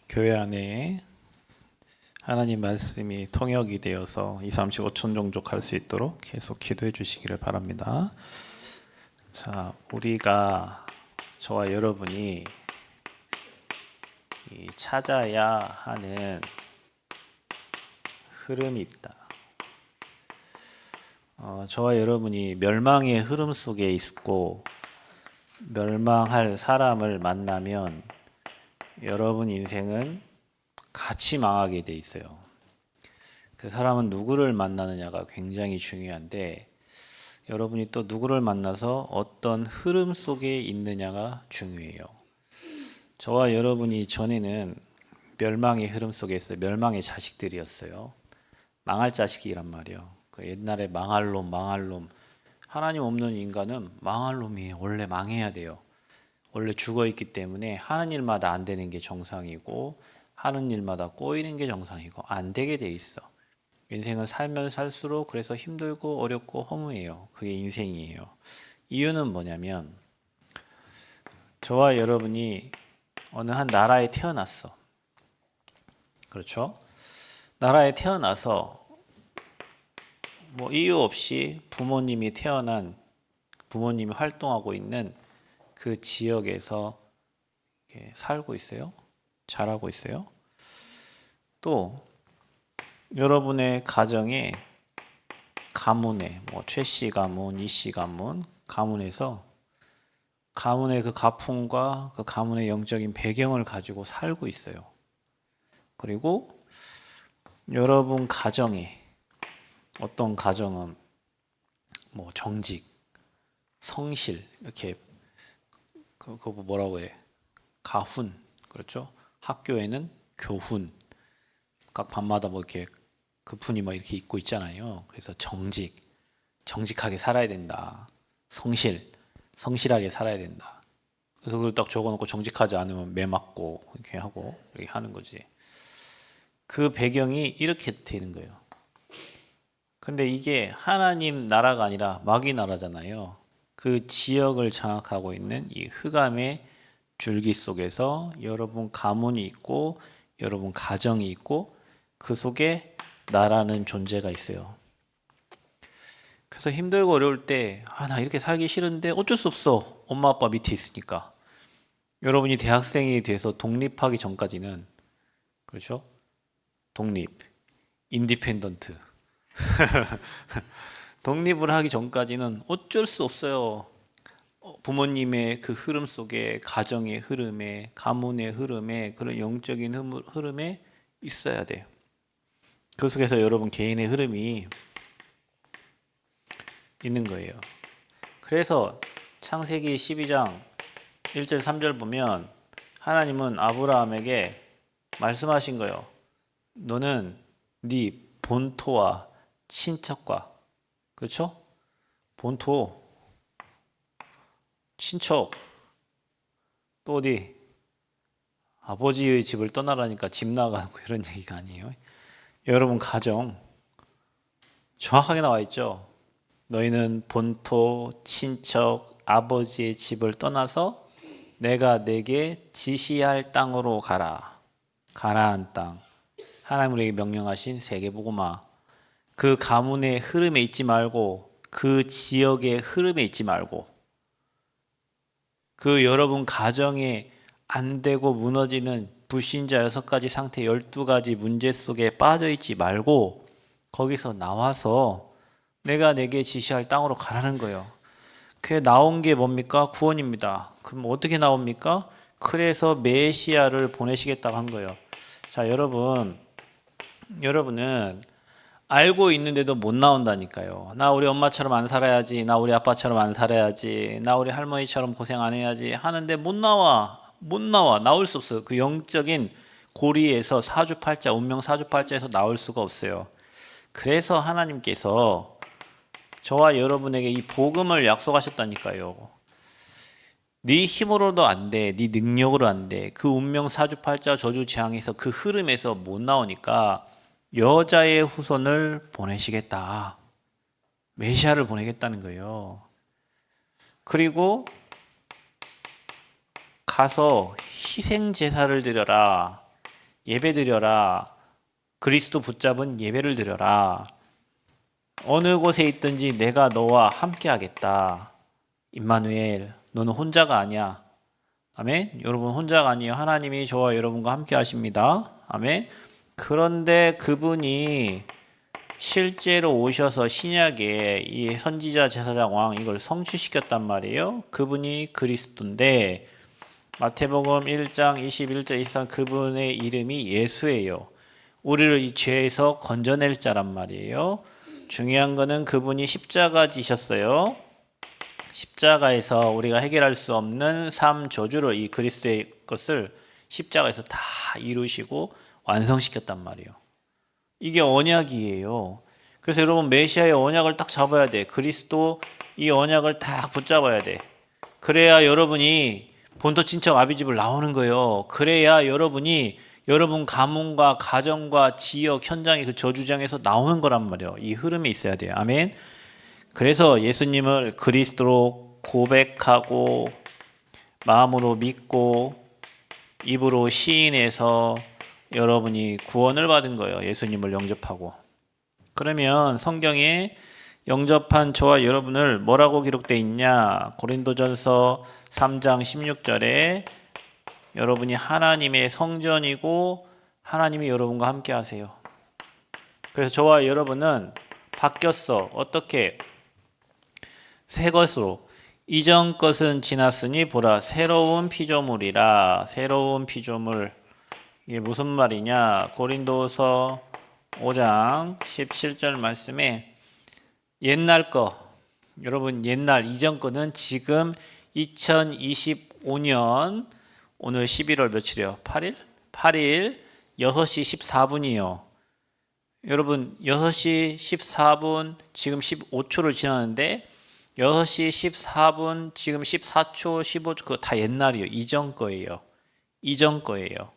교회 안에 하나님 말씀이 통역이 되어서 2, 35천 종족할 수 있도록 계속 기도해 주시기를 바랍니다. 자, 우리가 저와 여러분이 찾아야 하는 흐름이 있다. 저와 여러분이 멸망의 흐름 속에 있고 멸망할 사람을 만나면 여러분 인생은 같이 망하게 돼 있어요. 그 사람은 누구를 만나느냐가 굉장히 중요한데 여러분이 또 누구를 만나서 어떤 흐름 속에 있느냐가 중요해요. 저와 여러분이 전에는 멸망의 흐름 속에 있어요. 멸망의 자식들이었어요. 망할 자식이란 말이에요. 그 옛날에 망할 놈. 하나님 없는 인간은 망할 놈이에요. 원래 망해야 돼요. 원래 죽어 있기 때문에 하는 일마다 안 되는 게 정상이고 하는 일마다 꼬이는 게 정상이고 안 되게 돼 있어. 인생은 살면 살수록 그래서 힘들고 어렵고 허무해요. 그게 인생이에요. 이유는 뭐냐면 저와 여러분이 어느 한 나라에 태어났어. 그렇죠? 나라에 태어나서 뭐 이유 없이 부모님이 활동하고 있는 그 지역에서 살고 있어요. 자라고 있어요. 또 여러분의 가정에 가문에 최씨 가문, 이씨 가문에서 가문의 그 가풍과 그 가문의 영적인 배경을 가지고 살고 있어요. 그리고 여러분 가정에 어떤 가정은 정직, 성실 이렇게 그거 뭐라고 해? 가훈. 그렇죠? 학교에는 교훈. 각 반마다 이렇게 그분이 이렇게 입고 있잖아요. 그래서 정직하게 살아야 된다. 성실하게 살아야 된다. 그래서 그걸 딱 적어놓고 정직하지 않으면 매 맞고 이렇게 하고 이렇게 하는 거지. 그 배경이 이렇게 되는 거예요. 근데 이게 하나님 나라가 아니라 마귀 나라잖아요. 그 지역을 장악하고 있는 이 흑암의 줄기 속에서 여러분 가문이 있고 여러분 가정이 있고 그 속에 나라는 존재가 있어요. 그래서 힘들고 어려울 때 나 이렇게 살기 싫은데 어쩔 수 없어. 엄마 아빠 밑에 있으니까. 여러분이 대학생이 돼서 독립하기 전까지는 그렇죠? 인디펜던트. 독립을 하기 전까지는 어쩔 수 없어요. 부모님의 그 흐름 속에 가정의 흐름에 가문의 흐름에 그런 영적인 흐름에 있어야 돼요. 그 속에서 여러분 개인의 흐름이 있는 거예요. 그래서 창세기 12장 1절 3절 보면 하나님은 아브라함에게 말씀하신 거예요. 너는 네 본토와 친척과 그렇죠? 본토, 친척, 또 어디? 아버지의 집을 떠나라니까 집 나가는 거 이런 얘기가 아니에요. 여러분 가정 정확하게 나와 있죠. 너희는 본토, 친척, 아버지의 집을 떠나서 내가 내게 지시할 땅으로 가라. 가나안 땅. 하나님 우리에게 명령하신 세계복음화. 그 가문의 흐름에 있지 말고 그 지역의 흐름에 있지 말고 그 여러분 가정에 안 되고 무너지는 불신자 6가지 상태 12가지 문제 속에 빠져 있지 말고 거기서 나와서 내가 내게 지시할 땅으로 가라는 거예요. 그게 나온 게 뭡니까? 구원입니다. 그럼 어떻게 나옵니까? 그래서 메시아를 보내시겠다고 한 거예요. 자, 여러분은 알고 있는데도 못 나온다니까요. 나 우리 엄마처럼 안 살아야지. 나 우리 아빠처럼 안 살아야지. 나 우리 할머니처럼 고생 안 해야지. 하는데 못 나와. 나올 수 없어요. 그 영적인 고리에서 사주팔자, 운명 사주팔자에서 나올 수가 없어요. 그래서 하나님께서 저와 여러분에게 이 복음을 약속하셨다니까요. 네 힘으로도 안 돼. 네 능력으로 안 돼. 그 운명 사주팔자 저주 재앙에서 그 흐름에서 못 나오니까 여자의 후손을 보내시겠다. 메시아를 보내겠다는 거예요. 그리고 가서 희생 제사를 드려라. 예배 드려라. 그리스도 붙잡은 예배를 드려라. 어느 곳에 있든지 내가 너와 함께 하겠다. 임마누엘, 너는 혼자가 아니야. 아멘. 여러분 혼자가 아니에요. 하나님이 저와 여러분과 함께 하십니다. 아멘. 그런데 그분이 실제로 오셔서 신약에 이 선지자 제사장 왕 이걸 성취시켰단 말이에요. 그분이 그리스도인데 마태복음 1장 21절 23 그분의 이름이 예수예요. 우리를 이 죄에서 건져낼 자란 말이에요. 중요한 거는 그분이 십자가 지셨어요. 십자가에서 우리가 해결할 수 없는 삶 저주를 이 그리스도의 것을 십자가에서 다 이루시고 완성시켰단 말이에요. 이게 언약이에요. 그래서 여러분 메시아의 언약을 딱 잡아야 돼. 그리스도 이 언약을 딱 붙잡아야 돼. 그래야 여러분이 본토 친척 아비집을 나오는 거예요. 그래야 여러분이 여러분 가문과 가정과 지역 현장의 그 저주장에서 나오는 거란 말이에요. 이 흐름이 있어야 돼요. 아멘. 그래서 예수님을 그리스도로 고백하고 마음으로 믿고 입으로 시인해서 여러분이 구원을 받은 거예요. 예수님을 영접하고. 그러면 성경에 영접한 저와 여러분을 뭐라고 기록되어 있냐? 고린도전서 3장 16절에 여러분이 하나님의 성전이고 하나님이 여러분과 함께 하세요. 그래서 저와 여러분은 바뀌었어. 어떻게? 새 것으로. 이전 것은 지났으니 보라 새로운 피조물이라. 새로운 피조물. 이게 무슨 말이냐? 고린도서 5장 17절 말씀에 옛날 거, 여러분 옛날 이전 거는 지금 2025년 오늘 11월 며칠이요? 8일? 8일 6시 14분이요. 여러분 6시 14분 지금 15초를 지났는데 6시 14분 지금 14초 15초 그거 다 옛날이에요. 이전 거예요. 이전 거예요.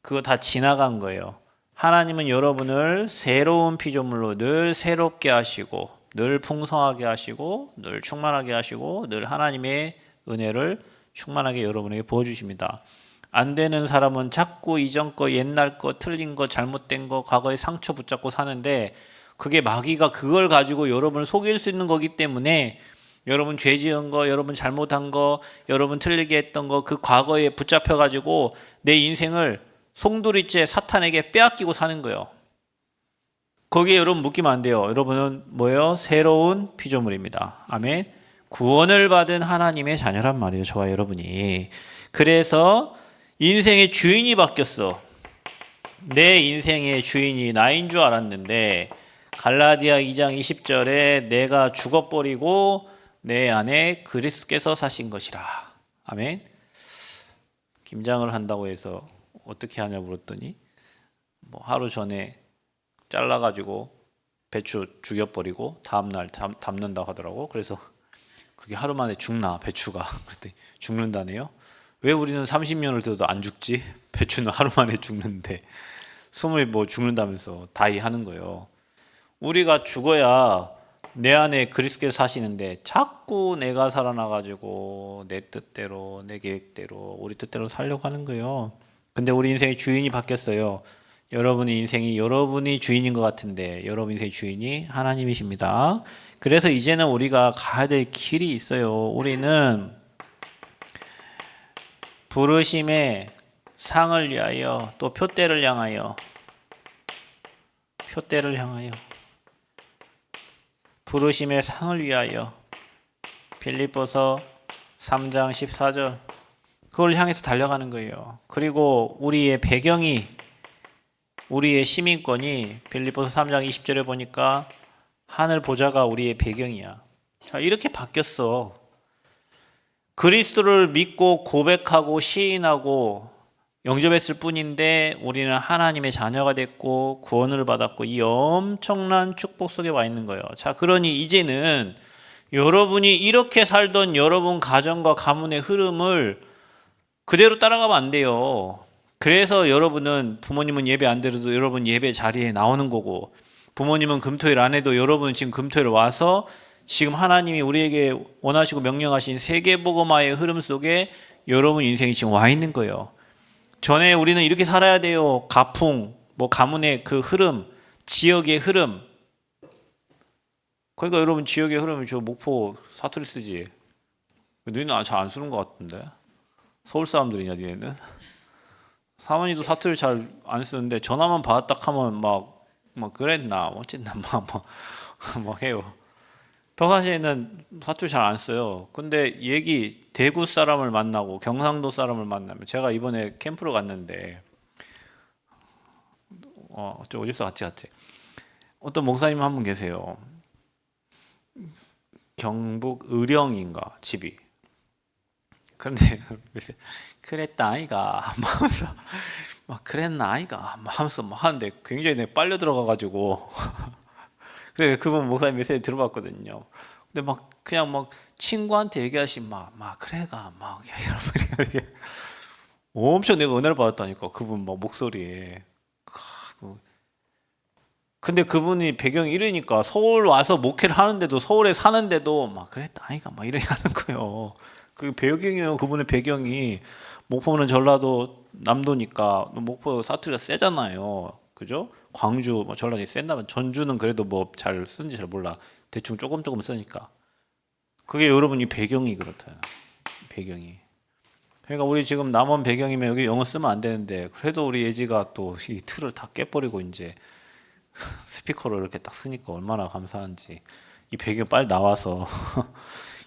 그거 다 지나간 거예요. 하나님은 여러분을 새로운 피조물로 늘 새롭게 하시고 늘 풍성하게 하시고 늘 충만하게 하시고 늘 하나님의 은혜를 충만하게 여러분에게 부어주십니다. 안 되는 사람은 자꾸 이전 거, 옛날 거, 틀린 거, 잘못된 거, 과거의 상처 붙잡고 사는데 그게 마귀가 그걸 가지고 여러분을 속일 수 있는 거기 때문에 여러분 죄 지은 거, 여러분 잘못한 거, 여러분 틀리게 했던 거 그 과거에 붙잡혀 가지고 내 인생을 송두리째 사탄에게 빼앗기고 사는 거예요. 거기에 여러분 묶이면 안 돼요. 여러분은 뭐예요? 새로운 피조물입니다. 아멘. 구원을 받은 하나님의 자녀란 말이에요. 저와 여러분이. 그래서 인생의 주인이 바뀌었어. 내 인생의 주인이 나인 줄 알았는데 갈라디아 2장 20절에 내가 죽어버리고 내 안에 그리스도께서 사신 것이라. 아멘. 김장을 한다고 해서 어떻게 하냐 물었더니 뭐 하루 전에 잘라가지고 배추 죽여버리고 다음날 담는다고 하더라고. 그래서 그게 하루 만에 죽나 배추가. 그랬더니 죽는다네요. 왜 우리는 30년을 들어도 안 죽지? 배추는 하루 만에 죽는데 숨을 뭐 죽는다면서 다이 하는 거예요. 우리가 죽어야 내 안에 그리스도께서 사시는데 자꾸 내가 살아나가지고 내 뜻대로 내 계획대로 우리 뜻대로 살려고 하는 거예요. 근데 우리 인생의 주인이 바뀌었어요. 여러분의 인생이 여러분이 주인인 것 같은데 여러분 인생의 주인이 하나님이십니다. 그래서 이제는 우리가 가야 될 길이 있어요. 우리는 부르심의 상을 위하여 또 표대를 향하여 부르심의 상을 위하여 빌립보서 3장 14절 그걸 향해서 달려가는 거예요. 그리고 우리의 배경이 우리의 시민권이 빌립보서 3장 20절에 보니까 하늘 보좌가 우리의 배경이야. 자, 이렇게 바뀌었어. 그리스도를 믿고 고백하고 시인하고 영접했을 뿐인데 우리는 하나님의 자녀가 됐고 구원을 받았고 이 엄청난 축복 속에 와 있는 거예요. 자, 그러니 이제는 여러분이 이렇게 살던 여러분 가정과 가문의 흐름을 그대로 따라가면 안 돼요. 그래서 여러분은 부모님은 예배 안 드려도 여러분 예배 자리에 나오는 거고 부모님은 금토일 안 해도 여러분은 지금 금토일 와서 지금 하나님이 우리에게 원하시고 명령하신 세계복음화의 흐름 속에 여러분 인생이 지금 와 있는 거예요. 전에 우리는 이렇게 살아야 돼요. 가풍, 뭐 가문의 그 흐름, 지역의 흐름. 그러니까 여러분 지역의 흐름이 저 목포 사투리 쓰지. 너희는 잘 안 쓰는 것 같은데. 서울 사람들이냐 니네는? 사모님도 사투리 잘 안 쓰는데 전화만 받았다 하면 막 그랬나 어쨌나 막 해요. 평상시에는 사투리 잘 안 써요. 근데 대구 사람을 만나고 경상도 사람을 만나면 제가 이번에 캠프로 갔는데 저 오집사 같이 갔지. 어떤 목사님 한 분 계세요. 경북 의령인가 집이. 그런데 그랬다 아이가 하면서 막 그랬나 아이가 하면서 막 하는데 굉장히 빨려 들어가가지고 그래 그분 목사님 메시지 들어봤거든요. 근데 막 그냥 막 친구한테 얘기하신 막 그래가 막 이렇게 엄청 내가 은혜를 받았다니까 그분 막 목소리에. 근데 그분이 배경이 이러니까 서울 와서 목회를 하는데도 서울에 사는데도 막 그랬다 아이가 막 이렇게 하는 거예요. 그 배경이에요. 그분의 배경이 목포는 전라도 남도니까 목포 사투리가 세잖아요. 그죠? 광주 뭐 전라도이 센다면 전주는 그래도 뭐 잘 쓰는지 잘 몰라. 대충 조금 쓰니까. 그게 여러분이 배경이 그렇다. 배경이. 그러니까 우리 지금 남원 배경이면 여기 영어 쓰면 안 되는데 그래도 우리 예지가 또 이 틀을 다 깨버리고 이제 스피커로 이렇게 딱 쓰니까 얼마나 감사한지. 이 배경 빨리 나와서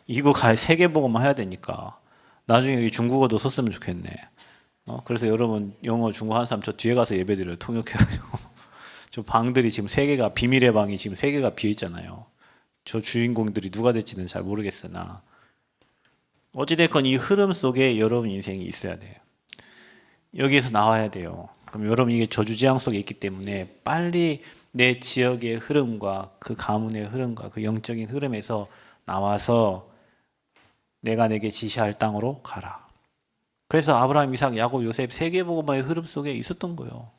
이거 세계보고만 해야 되니까 나중에 여기 중국어도 썼으면 좋겠네. 그래서 여러분 영어 중국어 하는 사람 저 뒤에 가서 예배드려요. 통역해가지고. 저 방들이 지금 세 개가 비밀의 방이 지금 세 개가 비어 있잖아요. 저 주인공들이 누가 될지는 잘 모르겠으나 어찌됐건 이 흐름 속에 여러분 인생이 있어야 돼요. 여기에서 나와야 돼요. 그럼 여러분 이게 저주재앙 속에 있기 때문에 빨리 내 지역의 흐름과 그 가문의 흐름과 그 영적인 흐름에서 나와서 내가 내게 지시할 땅으로 가라. 그래서 아브라함, 이삭, 야곱, 요셉 세계복음화의 흐름 속에 있었던 거예요.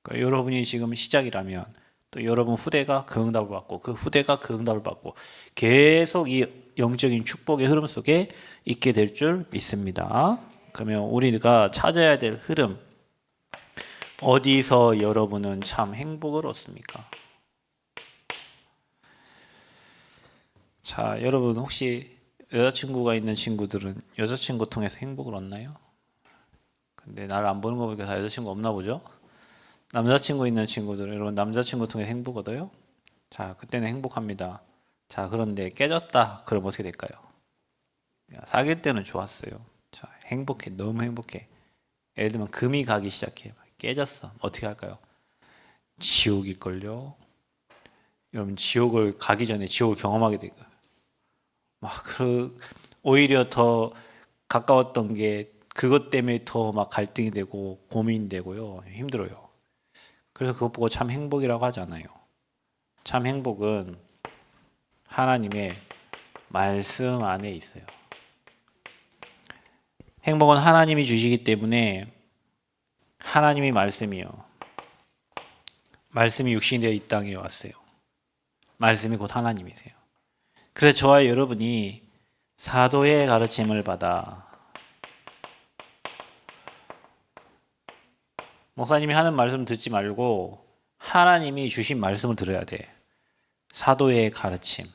그러니까 여러분이 지금 시작이라면 또 여러분 후대가 그 응답을 받고 그 후대가 그 응답을 받고 계속 이 영적인 축복의 흐름 속에 있게 될 줄 믿습니다. 그러면 우리가 찾아야 될 흐름, 어디서 여러분은 참 행복을 얻습니까? 자, 여러분 혹시 여자친구가 있는 친구들은 여자친구 통해서 행복을 얻나요? 근데 나를 안 보는 거 보니까 다 여자친구 없나 보죠? 남자친구 있는 친구들은 여러분 남자친구 통해 행복 얻어요? 자, 그때는 행복합니다. 자, 그런데 깨졌다. 그럼 어떻게 될까요? 사귈 때는 좋았어요. 자, 행복해. 너무 행복해. 예를 들면 금이 가기 시작해. 깨졌어. 어떻게 할까요? 지옥일걸요? 여러분 지옥을 가기 전에 지옥을 경험하게 되고 오히려 더 가까웠던 게 그것 때문에 더 막 갈등이 되고 고민되고요. 힘들어요. 그래서 그것 보고 참 행복이라고 하잖아요. 참 행복은 하나님의 말씀 안에 있어요. 행복은 하나님이 주시기 때문에 하나님이 말씀이요. 말씀이 육신이 되어 이 땅에 왔어요. 말씀이 곧 하나님이세요. 그래서 저와 여러분이 사도의 가르침을 받아 목사님이 하는 말씀 듣지 말고 하나님이 주신 말씀을 들어야 돼. 사도의 가르침.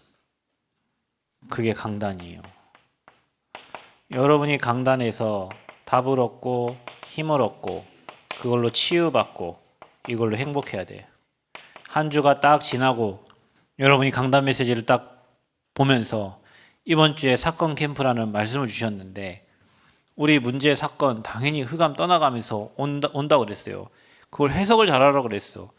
그게 강단이에요. 여러분이 강단에서 답을 얻고 힘을 얻고 그걸로 치유받고 이걸로 행복해야 돼. 한 주가 딱 지나고 여러분이 강단 메시지를 딱 보면서 이번 주에 사건 캠프라는 말씀을 주셨는데 우리 문제 사건 당연히 흑암 떠나가면서 온다고 그랬어요. 그걸 해석을 잘하라고 그랬어.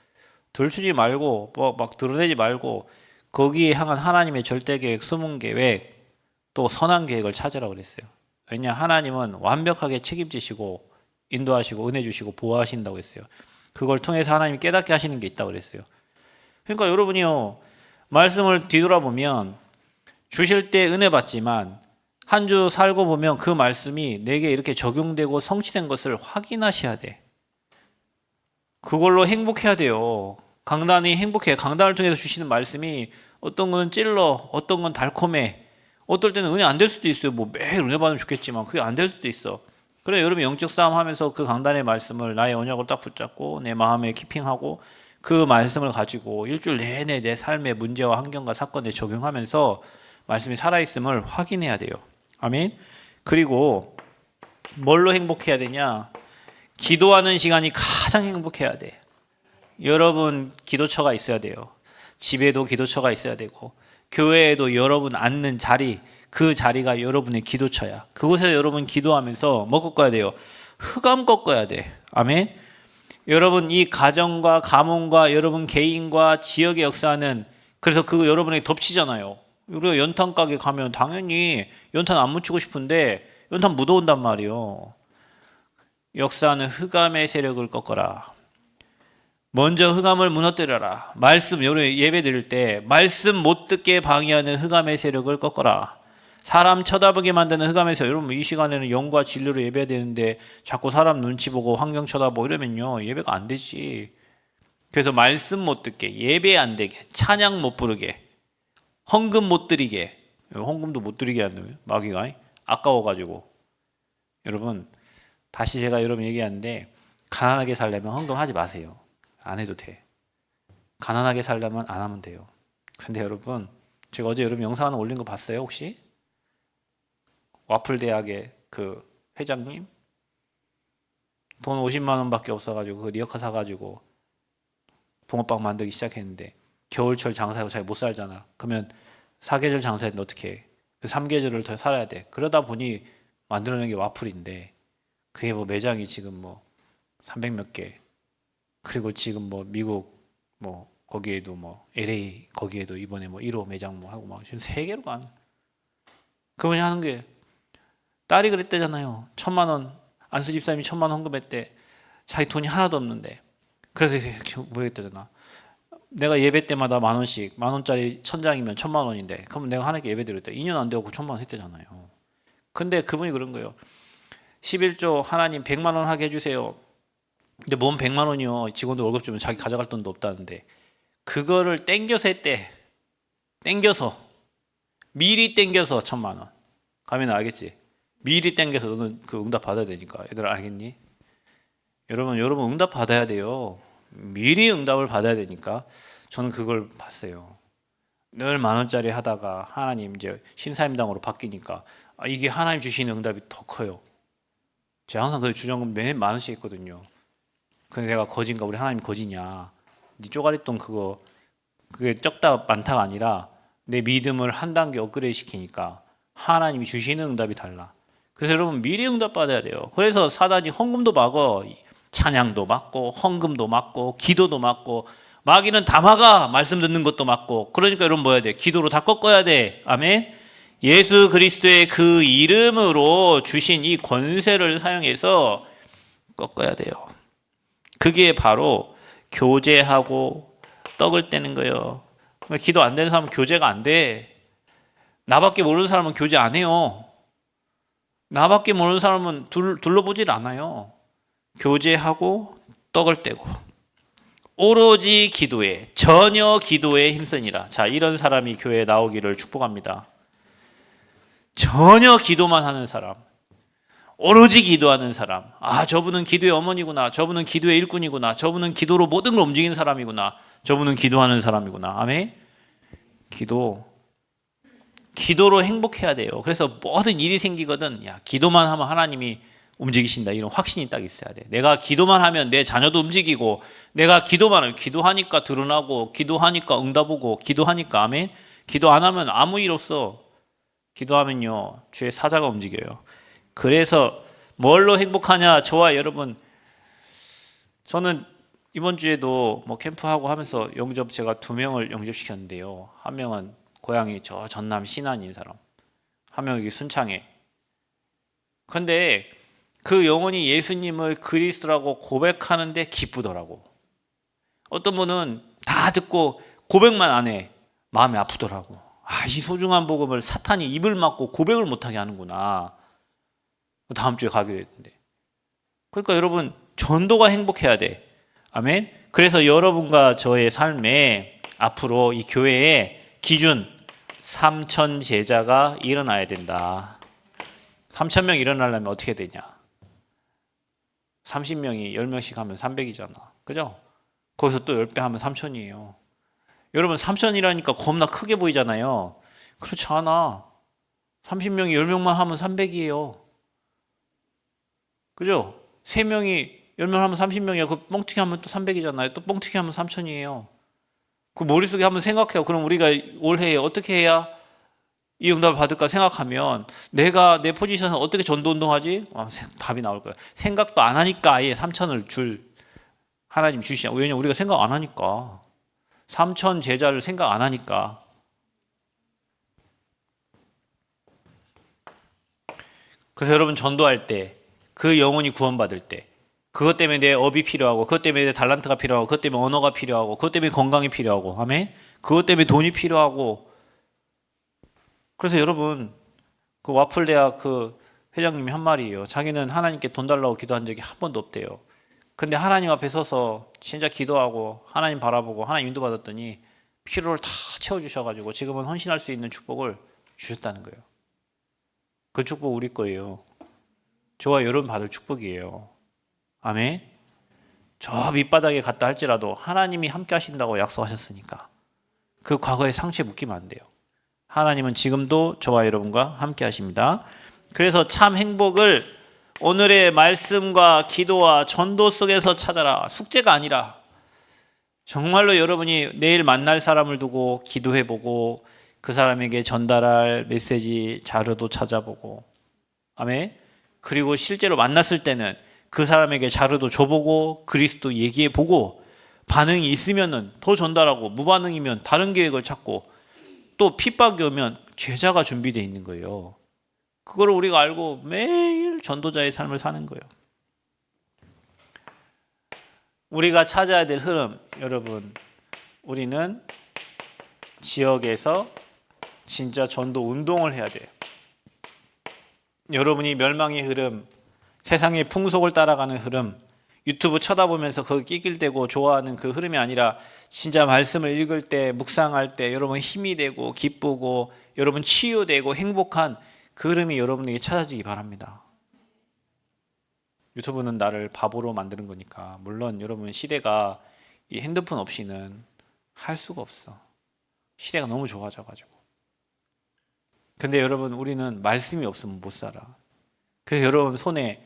들추지 말고 막 드러내지 말고 거기에 향한 하나님의 절대 계획, 숨은 계획 또 선한 계획을 찾으라고 그랬어요. 왜냐 하나님은 완벽하게 책임지시고 인도하시고 은혜 주시고 보호하신다고 했어요. 그걸 통해서 하나님이 깨닫게 하시는 게 있다고 그랬어요. 그러니까 여러분이요 말씀을 뒤돌아보면 주실 때 은혜 받지만 한 주 살고 보면 그 말씀이 내게 이렇게 적용되고 성취된 것을 확인하셔야 돼. 그걸로 행복해야 돼요. 강단이 행복해. 강단을 통해서 주시는 말씀이 어떤 건 찔러, 어떤 건 달콤해. 어떨 때는 은혜 안 될 수도 있어요. 뭐 매일 은혜 받으면 좋겠지만 그게 안 될 수도 있어. 그래, 여러분 영적 싸움 하면서 그 강단의 말씀을 나의 언약으로 딱 붙잡고 내 마음에 키핑하고 그 말씀을 가지고 일주일 내내 내 삶의 문제와 환경과 사건에 적용하면서 말씀이 살아있음을 확인해야 돼요. 아멘. 그리고 뭘로 행복해야 되냐? 기도하는 시간이 가장 행복해야 돼. 여러분 기도처가 있어야 돼요. 집에도 기도처가 있어야 되고 교회에도 여러분 앉는 자리, 그 자리가 여러분의 기도처야. 그곳에서 여러분 기도하면서 뭐 꺾어야 돼요? 흑암 꺾어야 돼. 아멘. 여러분 이 가정과 가문과 여러분 개인과 지역의 역사는 그래서 그거 여러분에게 덮치잖아요. 우리가 연탄 가게 가면 당연히 연탄 안 묻히고 싶은데 연탄 묻어온단 말이에요. 역사는 흑암의 세력을 꺾어라. 먼저 흑암을 무너뜨려라. 말씀, 예배 드릴 때 말씀 못 듣게 방해하는 흑암의 세력을 꺾어라. 사람 쳐다보게 만드는 흑암의 세력. 여러분 이 시간에는 영과 진리로 예배해야 되는데 자꾸 사람 눈치 보고 환경 쳐다보고 이러면요 예배가 안 되지. 그래서 말씀 못 듣게, 예배 안 되게, 찬양 못 부르게, 헌금 못 드리게. 헌금도 못 드리게 하는 마귀가 아까워가지고. 여러분 다시 제가 여러분 얘기하는데 가난하게 살려면 헌금하지 마세요. 안 해도 돼. 가난하게 살려면 안 하면 돼요. 근데 여러분 제가 어제 여러분 영상 하나 올린 거 봤어요 혹시? 와플 대학의 그 회장님 돈 50만 원밖에 없어가지고 그 리어카 사가지고 붕어빵 만들기 시작했는데 겨울철 장사하고 잘 못 살잖아. 그러면 4계절 장사했는데 어떻게 해? 그 3계절을 더 살아야 돼. 그러다 보니 만들어낸 게 와플인데 그게 뭐 매장이 지금 뭐 300몇 개, 그리고 지금 뭐 미국 뭐 거기에도 뭐 LA 거기에도 이번에 뭐 1호 매장 뭐 하고 막 지금 3개로 가는. 그분이 하는 게 딸이 그랬대잖아요. 1,000만 원 안수 집사님이 1,000만 원 헌금했대. 자기 돈이 하나도 없는데. 그래서 모르겠다잖아. 내가 예배 때마다 10,000원씩, 10,000원짜리 1,000장이면 1,000만 원인데 그럼 내가 하나님께 예배 드릴 때 2년 안 되고 1,000만 원 했대잖아요. 근데 그분이 그런 거예요. 11조 하나님 100만 원 하게 해주세요. 근데 뭔 100만 원이요. 직원들 월급 주면 자기 가져갈 돈도 없다는데 그거를 땡겨서 했대. 땡겨서 미리 땡겨서 1,000만 원. 가면 알겠지? 미리 땡겨서 너는 그 응답 받아야 되니까. 얘들 알겠니? 여러분 응답 받아야 돼요. 미리 응답을 받아야 되니까. 저는 그걸 봤어요. 늘 10,000원짜리 하다가 하나님 이제 신사임당으로 바뀌니까 이게 하나님 주시는 응답이 더 커요. 제가 항상 그 주정금 매일 10,000원씩 했거든요. 근데 내가 거진가? 우리 하나님 거지냐? 네 쪼가리돈 그게 적다 많다가 아니라 내 믿음을 한 단계 업그레이드 시키니까 하나님이 주시는 응답이 달라. 그래서 여러분 미리 응답 받아야 돼요. 그래서 사단이 헌금도 막어, 찬양도 막고, 헌금도 막고, 기도도 막고, 마귀는 다 막아. 말씀 듣는 것도 막고. 그러니까 여러분 뭐 해야 돼? 기도로 다 꺾어야 돼. 아멘. 예수 그리스도의 그 이름으로 주신 이 권세를 사용해서 꺾어야 돼요. 그게 바로 교제하고 떡을 떼는 거예요. 기도 안 되는 사람은 교제가 안 돼. 나밖에 모르는 사람은 교제 안 해요. 나밖에 모르는 사람은 둘러보질 않아요. 교제하고 떡을 떼고 오로지 기도에, 전혀 기도에 힘쓰니라. 자, 이런 사람이 교회에 나오기를 축복합니다. 전혀 기도만 하는 사람, 오로지 기도하는 사람. 아, 저분은 기도의 어머니구나. 저분은 기도의 일꾼이구나. 저분은 기도로 모든 걸 움직이는 사람이구나. 저분은 기도하는 사람이구나. 아멘. 기도로 행복해야 돼요. 그래서 모든 일이 생기거든. 야, 기도만 하면 하나님이 움직이신다. 이런 확신이 딱 있어야 돼. 내가 기도만 하면 내 자녀도 움직이고, 내가 기도만 하면 기도하니까 드러나고, 기도하니까 응답 오고, 기도하니까 아멘. 기도 안 하면 아무 일 없어. 기도하면요 주의 사자가 움직여요. 그래서 뭘로 행복하냐? 저와 여러분, 저는 이번 주에도 뭐 캠프하고 하면서 영접 제가 2명을 영접시켰는데요. 한 명은 고향이 저 전남 신안인 사람, 한 명이 순창에. 근데 그 영혼이 예수님을 그리스도라고 고백하는데 기쁘더라고. 어떤 분은 다 듣고 고백만 안 해. 마음이 아프더라고. 아, 이 소중한 복음을 사탄이 입을 막고 고백을 못하게 하는구나. 다음 주에 가기로 했는데. 그러니까 여러분 전도가 행복해야 돼. 아멘. 그래서 여러분과 저의 삶에 앞으로 이 교회에 기준 3,000 제자가 일어나야 된다. 3,000명 일어나려면 어떻게 되냐? 30명이 10명씩 하면 300이잖아. 그죠? 거기서 또 10배 하면 3,000이에요. 여러분 3,000이라니까 겁나 크게 보이잖아요. 그렇지 않아. 30명이 10명만 하면 300이에요. 그죠? 3명이 10명 하면 30명이야. 그 뻥튀기 하면 또 300이잖아요. 또 뻥튀기 하면 3,000이에요. 그 머릿속에 한번 생각해요. 그럼 우리가 올해 어떻게 해야 이 응답을 받을까 생각하면 내가 내 포지션에서 어떻게 전도 운동하지? 답이 나올 거야. 생각도 안 하니까 아예 3,000을 줄 하나님 주시냐. 왜냐면 우리가 생각 안 하니까. 3,000 제자를 생각 안 하니까. 그래서 여러분 전도할 때 그 영혼이 구원받을 때 그것 때문에 내 업이 필요하고 그것 때문에 내 달란트가 필요하고 그것 때문에 언어가 필요하고 그것 때문에 건강이 필요하고 아멘? 그것 때문에 돈이 필요하고 그래서 여러분 그 와플 대학 그 회장님이 한 말이에요. 자기는 하나님께 돈 달라고 기도한 적이 한 번도 없대요. 근데 하나님 앞에 서서 진짜 기도하고 하나님 바라보고 하나님 인도받았더니 필요를 다 채워주셔가지고 지금은 헌신할 수 있는 축복을 주셨다는 거예요. 그 축복 우리 거예요. 저와 여러분 받을 축복이에요. 아멘. 저 밑바닥에 갔다 할지라도 하나님이 함께 하신다고 약속하셨으니까 그 과거의 상처에 묶이면 안 돼요. 하나님은 지금도 저와 여러분과 함께 하십니다. 그래서 참 행복을 오늘의 말씀과 기도와 전도 속에서 찾아라. 숙제가 아니라 정말로 여러분이 내일 만날 사람을 두고 기도해보고 그 사람에게 전달할 메시지 자료도 찾아보고 아멘. 그리고 실제로 만났을 때는 그 사람에게 자료도 줘보고 그리스도 얘기해보고 반응이 있으면 더 전달하고 무반응이면 다른 계획을 찾고 또 핍박이 오면 제자가 준비되어 있는 거예요. 그걸 우리가 알고 매일 전도자의 삶을 사는 거예요. 우리가 찾아야 될 흐름, 여러분, 우리는 지역에서 진짜 전도 운동을 해야 돼요. 여러분이 멸망의 흐름, 세상의 풍속을 따라가는 흐름, 유튜브 쳐다보면서 거기 끼낄대고 좋아하는 그 흐름이 아니라 진짜 말씀을 읽을 때, 묵상할 때 여러분 힘이 되고 기쁘고 여러분 치유되고 행복한 그 흐름이 여러분에게 찾아지기 바랍니다. 유튜브는 나를 바보로 만드는 거니까 물론 여러분 시대가 이 핸드폰 없이는 할 수가 없어. 시대가 너무 좋아져가지고. 근데 여러분 우리는 말씀이 없으면 못 살아. 그래서 여러분 손에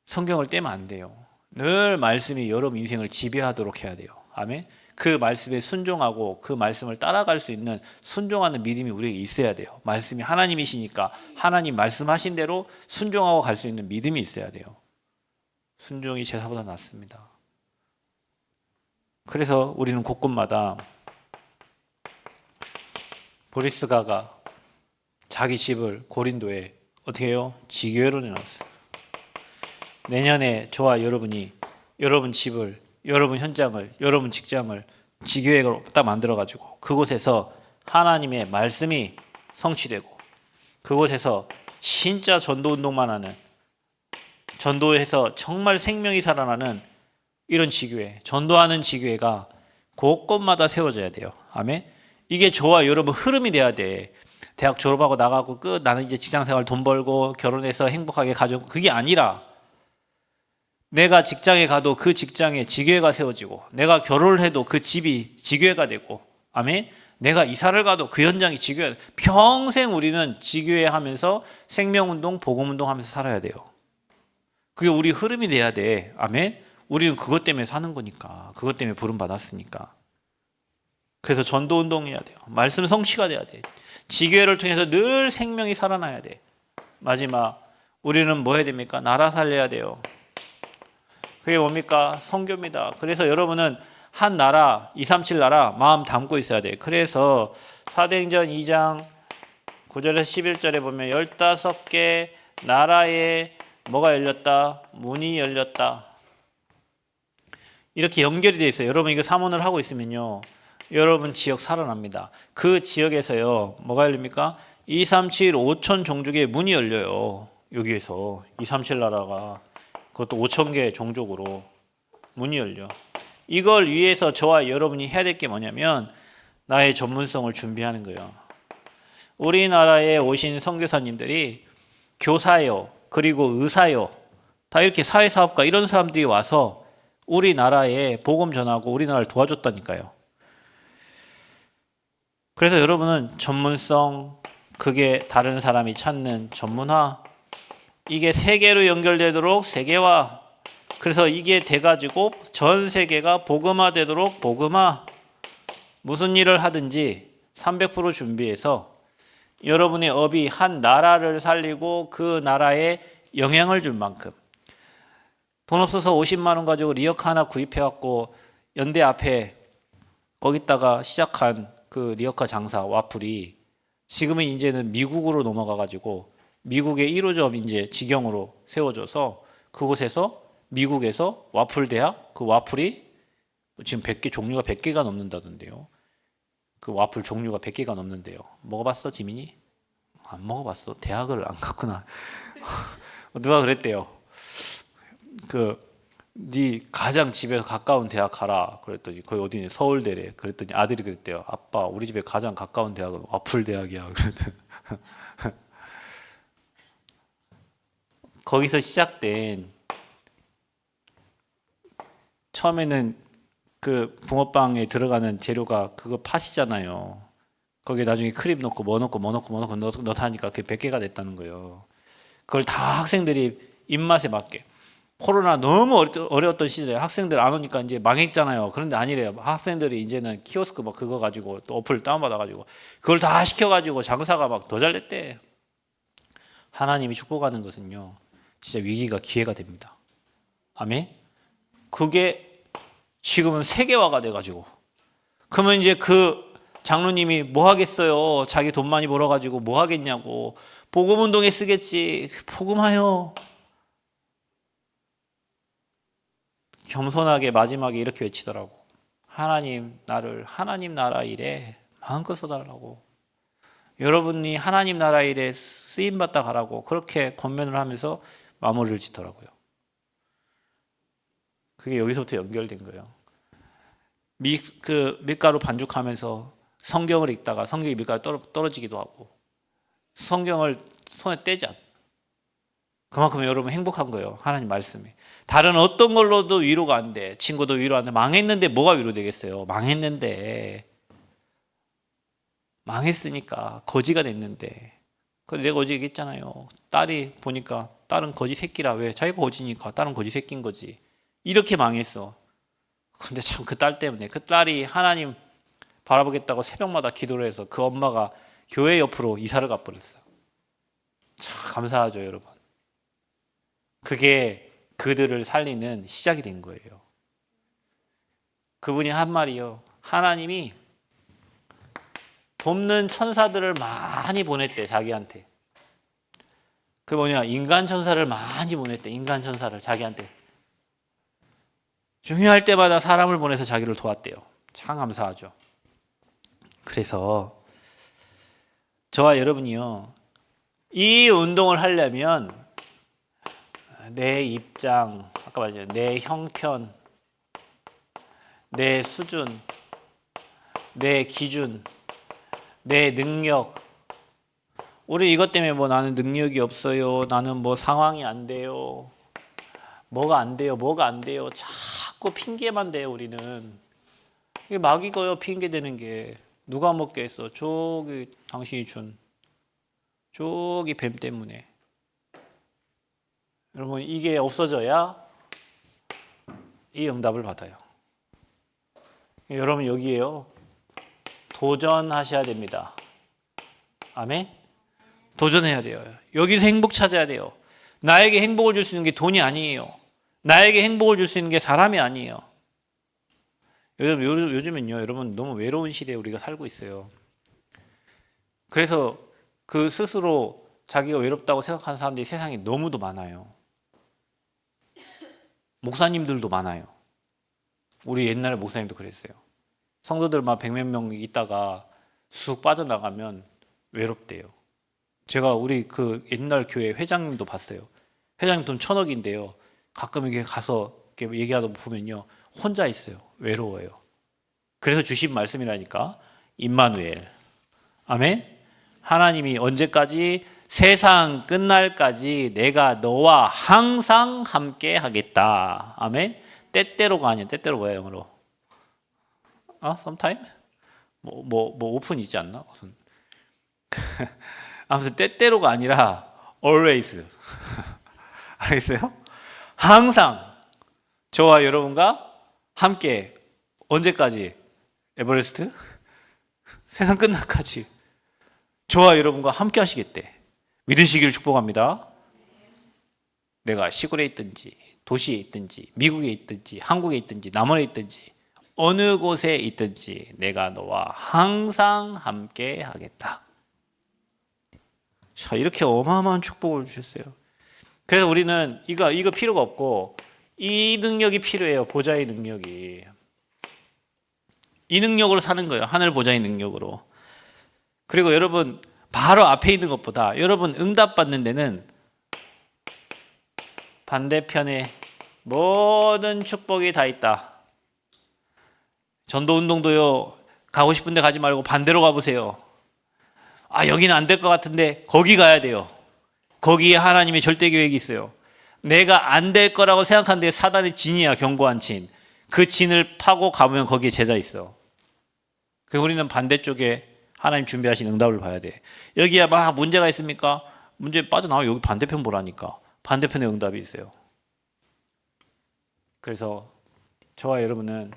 성경을 떼면 안 돼요. 늘 말씀이 여러분 인생을 지배하도록 해야 돼요. 아멘. 그 말씀에 순종하고 그 말씀을 따라갈 수 있는 순종하는 믿음이 우리에게 있어야 돼요. 말씀이 하나님이시니까 하나님 말씀하신 대로 순종하고 갈 수 있는 믿음이 있어야 돼요. 순종이 제사보다 낫습니다. 그래서 우리는 곳곳마다 보리스가가 자기 집을 고린도에 어떻게 해요? 지교회로 내놨어요. 내년에 저와 여러분이 여러분 집을, 여러분 현장을, 여러분 직장을 지교회로 딱 만들어가지고 그곳에서 하나님의 말씀이 성취되고 그곳에서 진짜 전도운동만 하는, 전도해서 정말 생명이 살아나는 이런 지교회, 전도하는 지교회가 곳곳마다 세워져야 돼요. 아멘. 이게 저와 여러분 흐름이 돼야 돼. 대학 졸업하고 나가고 끝, 나는 이제 직장생활 돈 벌고 결혼해서 행복하게 가족, 그게 아니라 내가 직장에 가도 그 직장에 지교회가 세워지고 내가 결혼을 해도 그 집이 지교회가 되고 아멘. 내가 이사를 가도 그 현장이 지교회, 평생 우리는 지교회 하면서 생명운동, 복음운동 하면서 살아야 돼요. 그게 우리 흐름이 돼야 돼. 아멘. 우리는 그것 때문에 사는 거니까, 그것 때문에 부름 받았으니까. 그래서 전도운동 해야 돼요. 말씀 성취가 돼야 돼. 지교회를 통해서 늘 생명이 살아나야 돼. 마지막 우리는 뭐 해야 됩니까? 나라 살려야 돼요. 그게 뭡니까? 선교입니다. 그래서 여러분은 한 나라, 237 나라 마음 담고 있어야 돼. 그래서 사도행전 2장 9절에서 11절에 보면 15개 나라에 뭐가 열렸다? 문이 열렸다. 이렇게 연결이 되어 있어요. 여러분 이거 사문을 하고 있으면요, 여러분 지역 살아납니다. 그 지역에서요 뭐가 열립니까? 237 5천 종족의 문이 열려요. 여기에서 237 나라가, 그것도 5천 개 종족으로 문이 열려. 이걸 위해서 저와 여러분이 해야 될 게 뭐냐면 나의 전문성을 준비하는 거예요. 우리나라에 오신 선교사님들이 교사요, 그리고 의사요, 다 이렇게 사회사업가 이런 사람들이 와서 우리나라에 복음 전하고 우리나라를 도와줬다니까요. 그래서 여러분은 전문성, 그게 다른 사람이 찾는 전문화, 이게 세계로 연결되도록 세계화, 그래서 이게 돼가지고 전 세계가 복음화되도록 복음화, 무슨 일을 하든지 300% 준비해서 여러분의 업이 한 나라를 살리고 그 나라에 영향을 줄 만큼, 돈 없어서 50만 원 가지고 리어카 하나 구입해갖고 연대 앞에 거기다가 시작한 그 리어카 장사 와플이 지금은 이제는 미국으로 넘어가가지고 미국의 1호점 이제 직영으로 세워져서 그곳에서 미국에서 와플 대학, 그 와플이 지금 100개, 종류가 100개가 넘는다던데요. 그 와플 종류가 100개가 넘는데요. 먹어봤어, 지민이? 안 먹어봤어. 대학을 안 갔구나. 누가 그랬대요. 네 가장 집에서 가까운 대학 가라. 그랬더니 거기 어디니? 서울대래. 그랬더니 아들이 그랬대요. 아빠, 우리 집에 가장 가까운 대학은 와플 대학이야. 그랬더니 거기서 시작된, 처음에는 그 붕어빵에 들어가는 재료가 그거 팥이잖아요. 거기에 나중에 크림 넣고 뭐 넣고 넣다 하니까 그게 100개가 됐다는 거예요. 그걸 다 학생들이 입맛에 맞게. 코로나 너무 어려웠던 시절에 학생들 안 오니까 이제 망했잖아요. 그런데 아니래요. 학생들이 이제는 키오스크 막 그거 가지고 또 어플 다운받아가지고 그걸 다 시켜가지고 장사가 막 더 잘 됐대. 하나님이 축복하는 것은요, 진짜 위기가 기회가 됩니다. 아멘? 그게 지금은 세계화가 돼가지고, 그러면 이제 그 장로님이 뭐 하겠어요? 자기 돈 많이 벌어가지고 뭐 하겠냐고. 복음운동에 쓰겠지. 복음하여. 겸손하게 마지막에 이렇게 외치더라고. 하나님 나를 하나님 나라 일에 마음껏 써달라고. 여러분이 하나님 나라 일에 쓰임받다 가라고 그렇게 권면을 하면서 마무리를 짓더라고요. 그게 여기서부터 연결된 거예요. 밀가루 반죽하면서 성경을 읽다가 성경이 밀가루 떨어지기도 하고, 성경을 손에 떼지 않아. 그만큼 여러분 행복한 거예요. 하나님 말씀이. 다른 어떤 걸로도 위로가 안 돼. 친구도 위로 안 돼. 망했는데 뭐가 위로되겠어요? 망했으니까 거지가 됐는데. 내가 어제 얘기했잖아요. 딸이 보니까 딸은 거지 새끼라. 왜? 자기가 거지니까 딸은 거지 새끼인 거지. 이렇게 망했어. 근데 참 그 딸 때문에, 그 딸이 하나님 바라보겠다고 새벽마다 기도를 해서 그 엄마가 교회 옆으로 이사를 가버렸어요. 참 감사하죠, 여러분. 그게 그들을 살리는 시작이 된 거예요. 그분이 한 말이요. 하나님이 돕는 천사들을 많이 보냈대, 자기한테. 그 인간 천사를 많이 보냈대, 인간 천사를 자기한테. 중요할 때마다 사람을 보내서 자기를 도왔대요. 참 감사하죠. 그래서 저와 여러분이요, 이 운동을 하려면 내 입장, 아까 말했죠, 내 형편, 내 수준, 내 기준, 내 능력. 우리 이것 때문에 뭐 나는 능력이 없어요, 나는 뭐 상황이 안 돼요, 뭐가 안 돼요, 자꾸 핑계만 대요. 우리는 이게 막이고요. 핑계 대는 게. 누가 먹겠어? 저기 당신이 준 저기 뱀 때문에. 여러분, 이게 없어져야 이 응답을 받아요. 여러분, 여기에요, 도전하셔야 됩니다. 아멘? 도전해야 돼요. 여기서 행복 찾아야 돼요. 나에게 행복을 줄 수 있는 게 돈이 아니에요. 나에게 행복을 줄 수 있는 게 사람이 아니에요. 요즘은요, 여러분, 너무 외로운 시대에 우리가 살고 있어요. 그래서 그 스스로 자기가 외롭다고 생각하는 사람들이 세상에 너무도 많아요. 목사님들도 많아요. 우리 옛날에 목사님도 그랬어요. 성도들만 100몇 명 있다가 쑥 빠져나가면 외롭대요. 제가 우리 그 옛날 교회 회장님도 봤어요. 회장님 돈 1,000억인데요. 가끔 이렇게 가서 이렇게 얘기하다 보면요, 혼자 있어요. 외로워요. 그래서 주신 말씀이라니까. 임마누엘. 아멘. 하나님이 언제까지 세상 끝날까지 내가 너와 항상 함께 하겠다. 아멘. 때때로가 아니야. 때때로 뭐야 영어로? sometime? 뭐 오픈 있지 않나? 무슨 아무튼 때때로가 아니라 always. 알겠어요? 항상 저와 여러분과 함께 언제까지? 에버레스트? 세상 끝날까지 저와 여러분과 함께 하시겠대. 믿으시기를 축복합니다. 내가 시골에 있든지 도시에 있든지 미국에 있든지 한국에 있든지 남원에 있든지 어느 곳에 있든지 내가 너와 항상 함께 하겠다. 자, 이렇게 어마어마한 축복을 주셨어요. 그래서 우리는 이거 필요가 없고 이 능력이 필요해요. 보좌의 능력이. 이 능력으로 사는 거예요. 하늘 보좌의 능력으로. 그리고 여러분 바로 앞에 있는 것보다 여러분 응답받는 데는 반대편에 모든 축복이 다 있다. 전도 운동도요. 가고 싶은데 가지 말고 반대로 가보세요. 여기는 안 될 것 같은데 거기 가야 돼요. 거기에 하나님의 절대 계획이 있어요. 내가 안 될 거라고 생각하는 데 사단의 진이야. 견고한 진. 그 진을 파고 가보면 거기에 제자 있어. 그래서 우리는 반대쪽에 하나님 준비하신 응답을 봐야 돼. 여기야 막 문제가 있습니까? 문제 빠져나와. 여기 반대편 보라니까. 반대편에 응답이 있어요. 그래서 저와 여러분은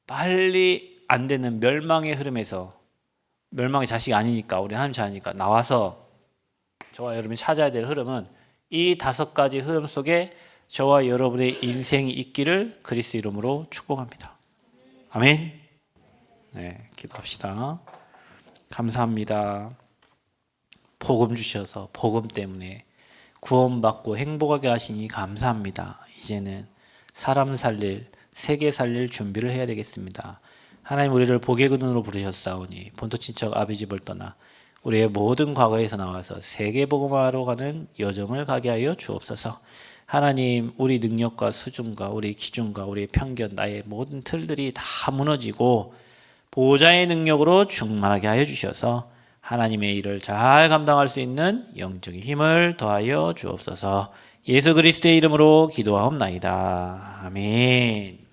빨리 안 되는 멸망의 흐름에서, 멸망의 자식이 아니니까, 우리 하나님 자녀니까 나와서 저와 여러분이 찾아야 될 흐름은 이 5가지 흐름 속에 저와 여러분의 인생이 있기를 그리스도 이름으로 축복합니다. 아멘. 네, 기도합시다. 감사합니다. 복음 주셔서 복음 때문에 구원받고 행복하게 하시니 감사합니다. 이제는 사람 살릴, 세계 살릴 준비를 해야 되겠습니다. 하나님, 우리를 복의 근원으로 부르셨사오니 본토 친척 아비집을 떠나 우리의 모든 과거에서 나와서 세계 복음화로 가는 여정을 가게 하여 주옵소서. 하나님, 우리 능력과 수준과 우리 기준과 우리의 편견, 나의 모든 틀들이 다 무너지고 보호자의 능력으로 충만하게 하여 주셔서 하나님의 일을 잘 감당할 수 있는 영적인 힘을 더하여 주옵소서. 예수 그리스도의 이름으로 기도하옵나이다. 아멘.